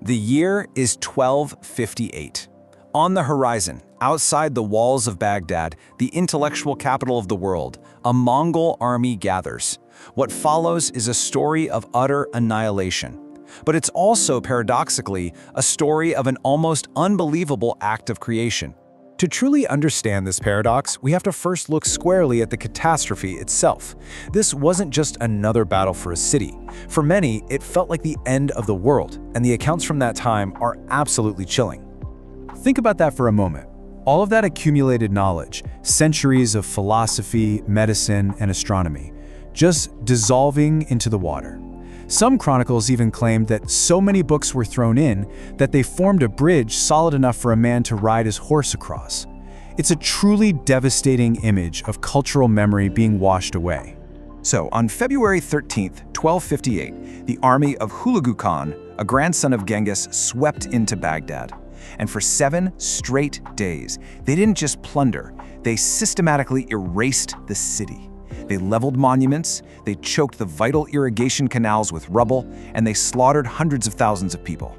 The year is 1258. On the horizon, outside the walls of Baghdad, the intellectual capital of the world, a Mongol army gathers. What follows is a story of utter annihilation. But it's also, paradoxically, a story of an almost unbelievable act of creation. To truly understand this paradox, we have to first look squarely at the catastrophe itself. This wasn't just another battle for a city. For many, it felt like the end of the world, and the accounts from that time are absolutely chilling. Think about that for a moment. All of that accumulated knowledge, centuries of philosophy, medicine, and astronomy, just dissolving into the water. Some chronicles even claimed that so many books were thrown in that they formed a bridge solid enough for a man to ride his horse across. It's a truly devastating image of cultural memory being washed away. So, on February 13th, 1258, the army of Hulagu Khan, a grandson of Genghis, swept into Baghdad. And for 7 straight days, they didn't just plunder, they systematically erased the city. They leveled monuments, they choked the vital irrigation canals with rubble, and they slaughtered hundreds of thousands of people.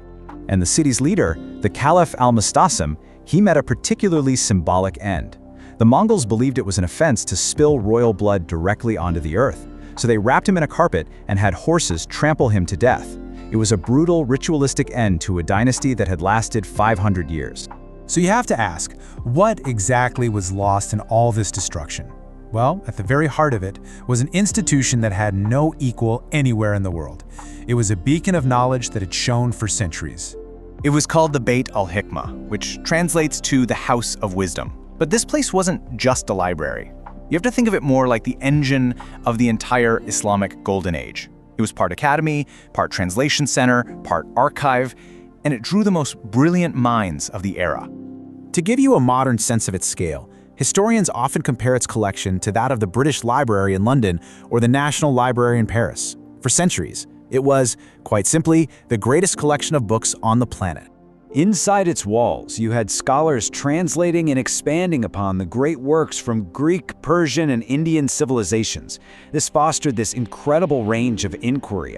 And the city's leader, the Caliph al-Mustasim, he met a particularly symbolic end. The Mongols believed it was an offense to spill royal blood directly onto the earth, so they wrapped him in a carpet and had horses trample him to death. It was a brutal, ritualistic end to a dynasty that had lasted 500 years. So you have to ask, what exactly was lost in all this destruction? Well, at the very heart of it was an institution that had no equal anywhere in the world. It was a beacon of knowledge that had shone for centuries. It was called the Beit al-Hikmah, which translates to the House of Wisdom. But this place wasn't just a library. You have to think of it more like the engine of the entire Islamic Golden Age. It was part academy, part translation center, part archive, and it drew the most brilliant minds of the era. To give you a modern sense of its scale, historians often compare its collection to that of the British Library in London or the National Library in Paris. For centuries, it was, quite simply, the greatest collection of books on the planet. Inside its walls, you had scholars translating and expanding upon the great works from Greek, Persian, and Indian civilizations. This fostered this incredible range of inquiry.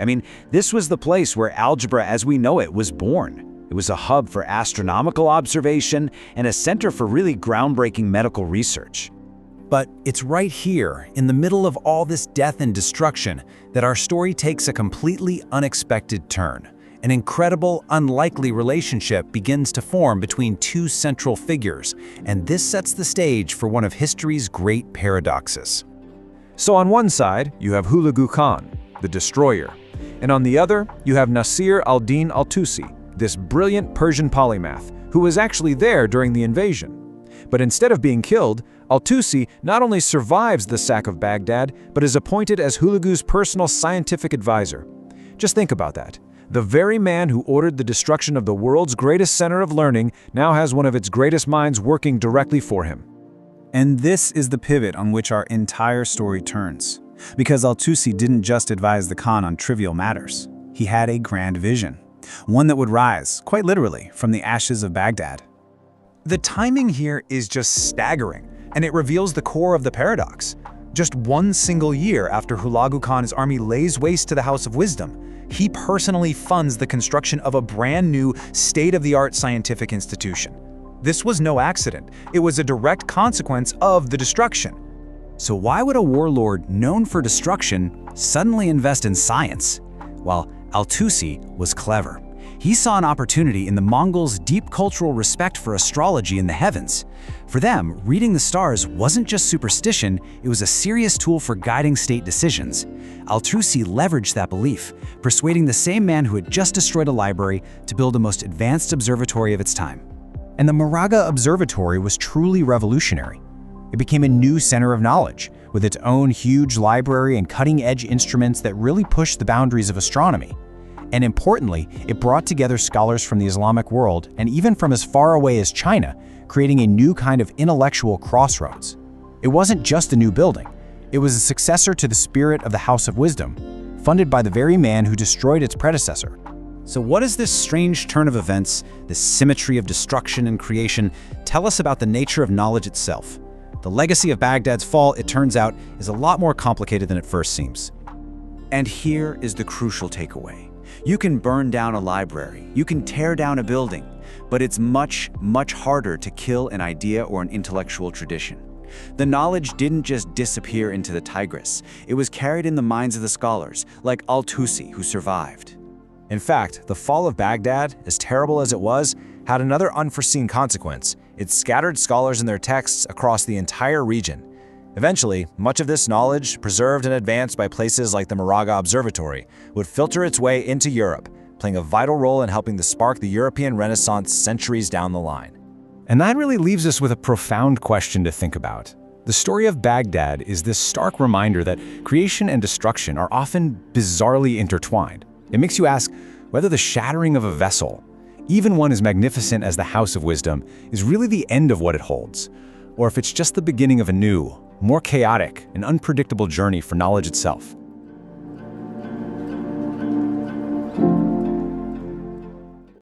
This was the place where algebra as we know it was born. It was a hub for astronomical observation and a center for really groundbreaking medical research. But it's right here, in the middle of all this death and destruction, that our story takes a completely unexpected turn. An incredible, unlikely relationship begins to form between two central figures, and this sets the stage for one of history's great paradoxes. So on one side, you have Hulagu Khan, the destroyer, and on the other, you have Nasir al-Din al-Tusi, this brilliant Persian polymath, who was actually there during the invasion. But instead of being killed, al-Tusi not only survives the sack of Baghdad, but is appointed as Hulagu's personal scientific advisor. Just think about that. The very man who ordered the destruction of the world's greatest center of learning now has one of its greatest minds working directly for him. And this is the pivot on which our entire story turns. Because al-Tusi didn't just advise the Khan on trivial matters. He had a grand vision. One that would rise, quite literally, from the ashes of Baghdad. The timing here is just staggering, and it reveals the core of the paradox. Just one single year after Hulagu Khan's army lays waste to the House of Wisdom, he personally funds the construction of a brand new, state-of-the-art scientific institution. This was no accident. It was a direct consequence of the destruction. So why would a warlord known for destruction suddenly invest in science? Well, al-Tusi was clever. He saw an opportunity in the Mongols' deep cultural respect for astrology in the heavens. For them, reading the stars wasn't just superstition, it was a serious tool for guiding state decisions. Al-Tusi leveraged that belief, persuading the same man who had just destroyed a library to build the most advanced observatory of its time. And the Maraga Observatory was truly revolutionary. It became a new center of knowledge, with its own huge library and cutting-edge instruments that really pushed the boundaries of astronomy. And importantly, it brought together scholars from the Islamic world and even from as far away as China, creating a new kind of intellectual crossroads. It wasn't just a new building. It was a successor to the spirit of the House of Wisdom, funded by the very man who destroyed its predecessor. So what does this strange turn of events, this symmetry of destruction and creation, tell us about the nature of knowledge itself? The legacy of Baghdad's fall, it turns out, is a lot more complicated than it first seems. And here is the crucial takeaway. You can burn down a library, you can tear down a building, but it's much, much harder to kill an idea or an intellectual tradition. The knowledge didn't just disappear into the Tigris, it was carried in the minds of the scholars, like al-Tusi, who survived. In fact, the fall of Baghdad, as terrible as it was, had another unforeseen consequence. It scattered scholars and their texts across the entire region. Eventually, much of this knowledge, preserved and advanced by places like the Moraga Observatory, would filter its way into Europe, playing a vital role in helping to spark the European Renaissance centuries down the line. And that really leaves us with a profound question to think about. The story of Baghdad is this stark reminder that creation and destruction are often bizarrely intertwined. It makes you ask whether the shattering of a vessel, even one as magnificent as the House of Wisdom, is really the end of what it holds, or if it's just the beginning of a new, more chaotic and unpredictable journey for knowledge itself.